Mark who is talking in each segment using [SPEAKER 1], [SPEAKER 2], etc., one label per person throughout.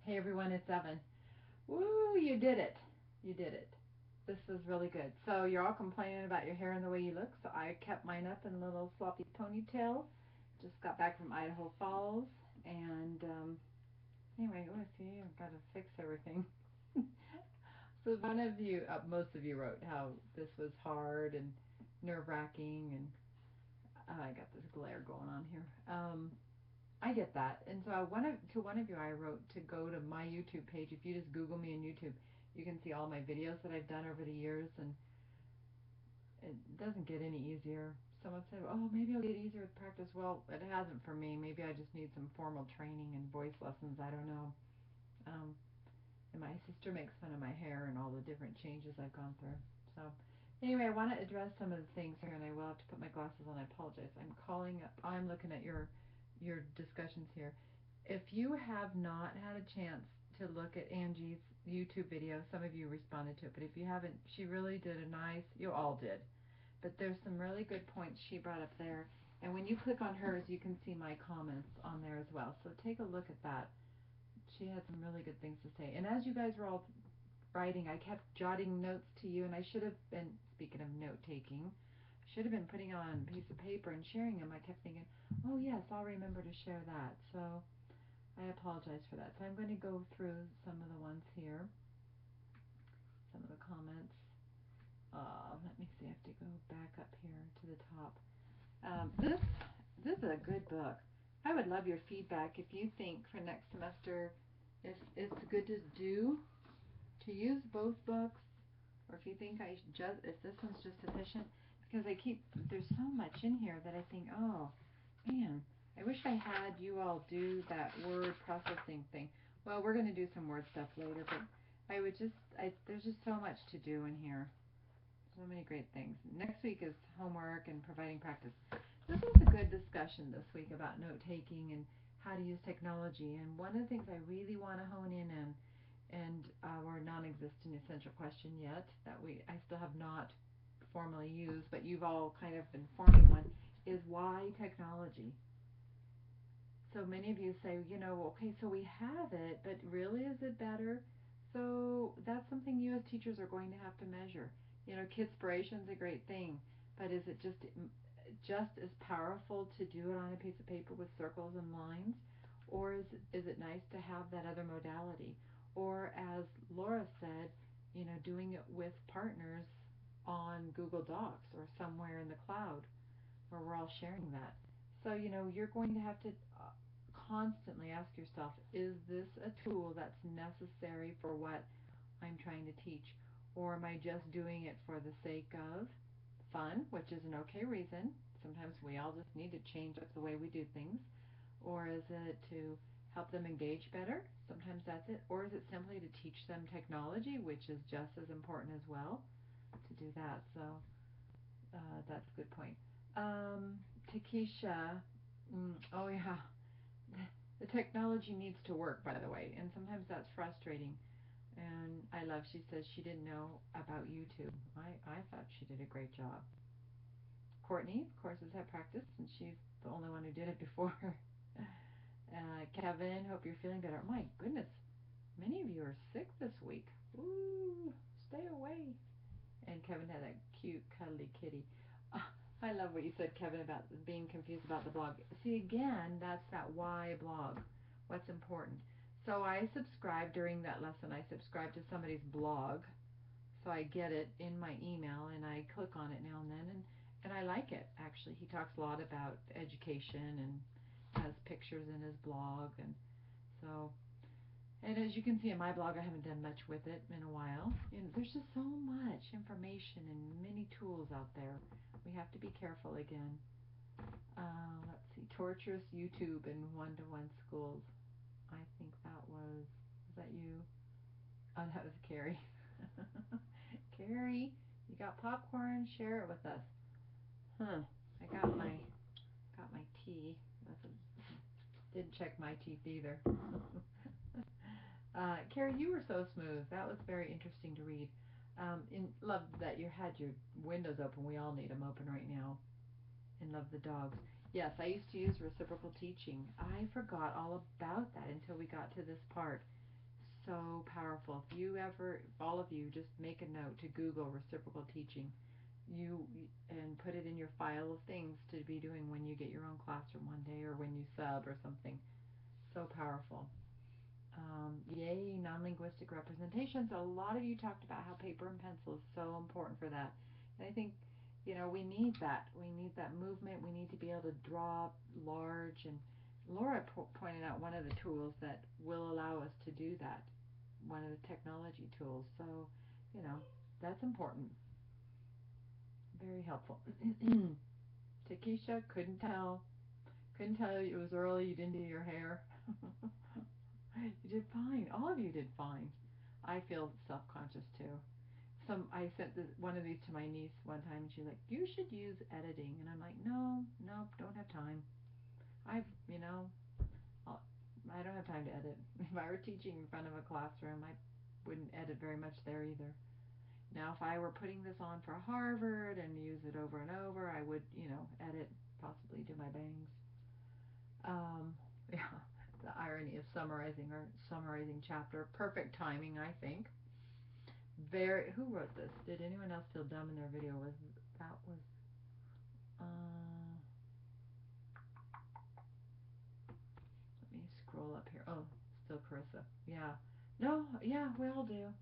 [SPEAKER 1] Hey everyone, it's Evan. Woo, you did it. You did it. This was really good. So you're all complaining about your hair and the way you look, so I kept mine up in a little sloppy ponytail. Just got back from Idaho Falls, and anyway, let's see, I've got to fix everything. So one of you, most of you wrote how this was hard and nerve-wracking, and I got this glare going on here. I get that. And so to one of you I wrote to go to my YouTube page. If you just Google me on YouTube, you can see all my videos that I've done over the years, and it doesn't get any easier. Someone said, oh, maybe it'll get easier with practice. Well, it hasn't for me. Maybe I just need some formal training and voice lessons. I don't know. Um, and my sister makes fun of my hair and all the different changes I've gone through. So anyway, I want to address some of the things here, and I will have to put my glasses on. I apologize. I'm looking at your discussions here. If you have not had a chance to look at Angie's YouTube video, some of you responded to it, but if you haven't, she really did you all did, but there's some really good points she brought up there, and when you click on hers, you can see my comments on there as well, so take a look at that. She had some really good things to say, and as you guys were all writing, I kept jotting notes to you, and I should have been, speaking of note-taking, should have been putting on a piece of paper and sharing them. I kept thinking, oh yes, I'll remember to share that. So I apologize for that. So I'm going to go through some of the ones here, some of the comments. Let me see, I have to go back up here to the top. This is a good book. I would love your feedback if you think for next semester if it's good to use both books, or if you think if this one's just sufficient, because there's so much in here that I think, oh man, I wish I had you all do that word processing thing. Well, we're going to do some word stuff later, but there's just so much to do in here. So many great things. Next week is homework and providing practice. This was a good discussion this week about note taking and how to use technology. And one of the things I really want to hone in on, and our non-existent essential question yet that I still have not formally used, but you've all kind of been forming one, is why technology? So many of you say, okay, so we have it, but really is it better? So that's something you as teachers are going to have to measure. Kidspiration is a great thing, but is it just as powerful to do it on a piece of paper with circles and lines? Or is it nice to have that other modality? Or as Laura said, doing it with partners on Google Docs or somewhere in the cloud where we're all sharing that. So, you're going to have to constantly ask yourself, is this a tool that's necessary for what I'm trying to teach? Or am I just doing it for the sake of fun, which is an okay reason. Sometimes we all just need to change up the way we do things. Or is it to help them engage better? Sometimes that's it. Or is it simply to teach them technology, which is just as important as well, to do that. So that's a good point. Takesha, oh yeah, the technology needs to work, by the way, and sometimes that's frustrating. And she says she didn't know about YouTube. I thought she did a great job. Courtney, of course, has had practice, and she's the only one who did it before her. Kevin, hope you're feeling better. My goodness, many of you are sick this week. Ooh, stay away. And Kevin had that cute, cuddly kitty. I love what you said, Kevin, about being confused about the blog. See, again, that's that why blog. What's important. So I subscribe during that lesson. I subscribe to somebody's blog, so I get it in my email, and I click on it now and then, and I like it, actually. He talks a lot about education and has pictures in his blog, and so, and as you can see in my blog, I haven't done much with it in a while. There's just so much information and many tools out there. We have to be careful again. Let's see, torturous YouTube in one-to-one schools. I think was that you? Oh, that was Carrie. Carrie, you got popcorn? Share it with us. Huh. I got my tea. Didn't check my teeth either. Carrie, you were so smooth. That was very interesting to read. Love that you had your windows open. We all need them open right now. And love the dogs. Yes, I used to use reciprocal teaching. I forgot all about that until we got to this part. so powerful. If you ever, all of you, just make a note to Google reciprocal teaching, you and put it in your file of things to be doing when you get your own classroom one day or when you sub or something. So powerful. Yay, non-linguistic representations. A lot of you talked about how paper and pencil is so important for that. And I think, we need that. We need that movement. We need to be able to draw large. And Laura pointed out one of the tools that will allow us to do that, one of the technology tools. So, that's important. Very helpful. Takesha, couldn't tell it was early. You didn't do your hair. You did fine. All of you did fine. I feel self-conscious too. I sent one of these to my niece one time, and she's like, "You should use editing," and I'm like, "No, don't have time. I've, I don't have time to edit. If I were teaching in front of a classroom, I wouldn't edit very much there either. Now, if I were putting this on for Harvard and use it over and over, I would, edit, possibly do my bangs. Yeah, the irony of summarizing chapter. Perfect timing, I think. Who wrote this? Did anyone else feel dumb in their video? Uh, let me scroll up here. Oh, still Carissa. Yeah. No, yeah, we all do.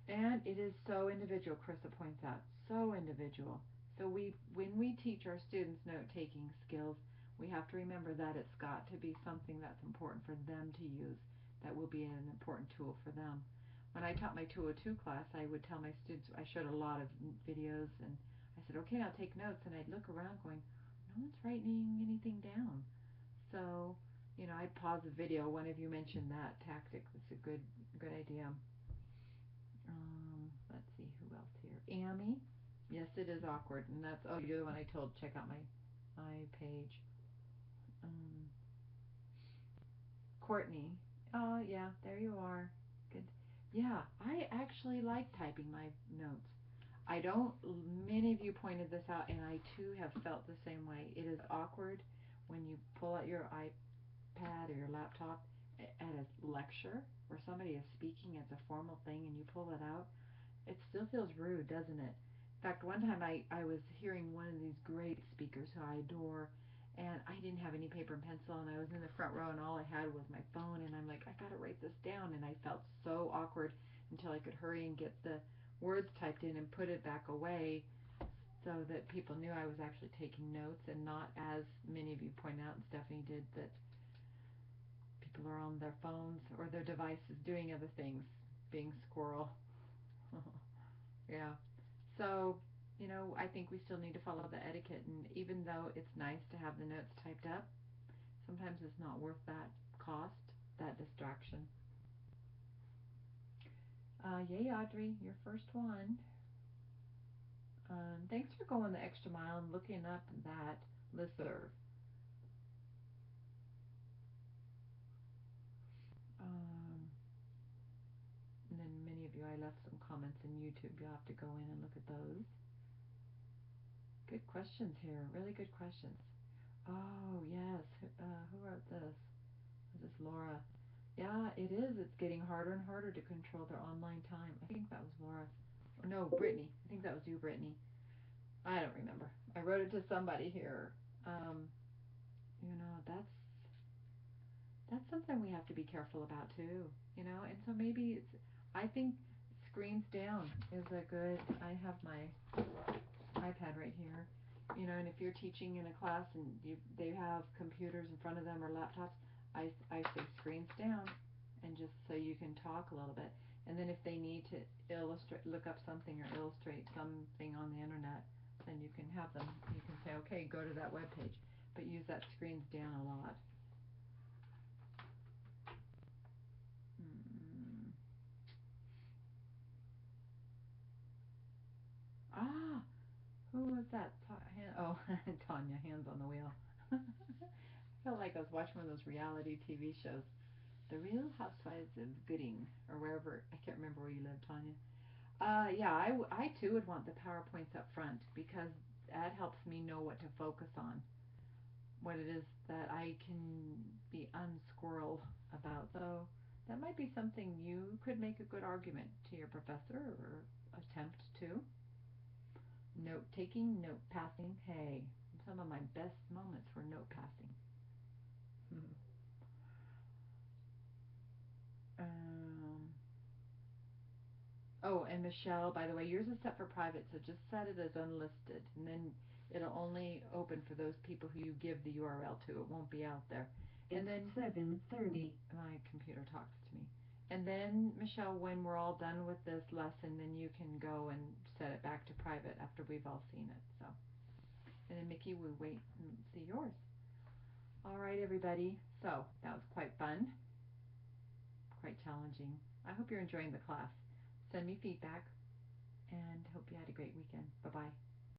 [SPEAKER 1] And it is so individual, Carissa points out. So individual. So when we teach our students note-taking skills, we have to remember that it's got to be something that's important for them to use, that will be an important tool for them. When I taught my 202 class, I would tell my students, I showed a lot of videos, and I said, okay, now take notes, and I'd look around going, no one's writing anything down. So, I'd pause the video. One of you mentioned that tactic. That's a good idea. Let's see, who else here? Amy. Yes, it is awkward, and that's, you're the one I told, check out my page. Courtney. Oh, yeah, there you are. Good. Yeah, I actually like typing my notes. Many of you pointed this out, and I too have felt the same way. It is awkward when you pull out your iPad or your laptop at a lecture where somebody is speaking, it's a formal thing, and you pull it out. It still feels rude, doesn't it? In fact, one time I was hearing one of these great speakers who I adore, and I didn't have any paper and pencil, and I was in the front row, and all I had was my phone, and I'm like, I gotta write this down, and I felt so awkward until I could hurry and get the words typed in and put it back away so that people knew I was actually taking notes, and not, as many of you pointed out, and Stephanie did, that people are on their phones or their devices doing other things, being squirrel. Yeah. So, I think we still need to follow the etiquette, and even though it's nice to have the notes typed up, sometimes it's not worth that cost, that distraction. Yay, Audrey, your first one. Thanks for going the extra mile and looking up that listserv. And then many of you, I left some comments in YouTube. You'll have to go in and look at those. Good questions here. Really good questions. Oh, yes. Who wrote this? This is Laura. Yeah, it is. It's getting harder and harder to control their online time. I think that was Laura. Or no, Brittany. I think that was you, Brittany. I don't remember. I wrote it to somebody here. That's something we have to be careful about too. And so maybe I think screens down is a good. I have my iPad right here. And if you're teaching in a class and they have computers in front of them or laptops, I say screens down, and just so you can talk a little bit. And then if they need to look up something or illustrate something on the internet, then you can have them. You can say, okay, go to that web page, but use that screens down a lot. Who was that? Oh, Tanya, hands on the wheel. I felt like I was watching one of those reality TV shows. The Real Housewives of Gooding, or wherever. I can't remember where you live, Tanya. Yeah, I too would want the PowerPoints up front, because that helps me know what to focus on. what it is that I can be unsquirrel about. So that might be something you could make a good argument to your professor or attempt to. Note taking, note passing. Hey, some of my best moments were note passing. um, oh, and Michelle, by the way, yours is set for private, so just set it as unlisted, and then it'll only open for those people who you give the URL to. It won't be out there. And then
[SPEAKER 2] 7:30.
[SPEAKER 1] My computer talks to me. And then, Michelle, when we're all done with this lesson, then you can go and set it back to private after we've all seen it. So, and then Mickey, we wait and see yours. All right, everybody. So that was quite fun, quite challenging. I hope you're enjoying the class. Send me feedback, and hope you had a great weekend. Bye bye.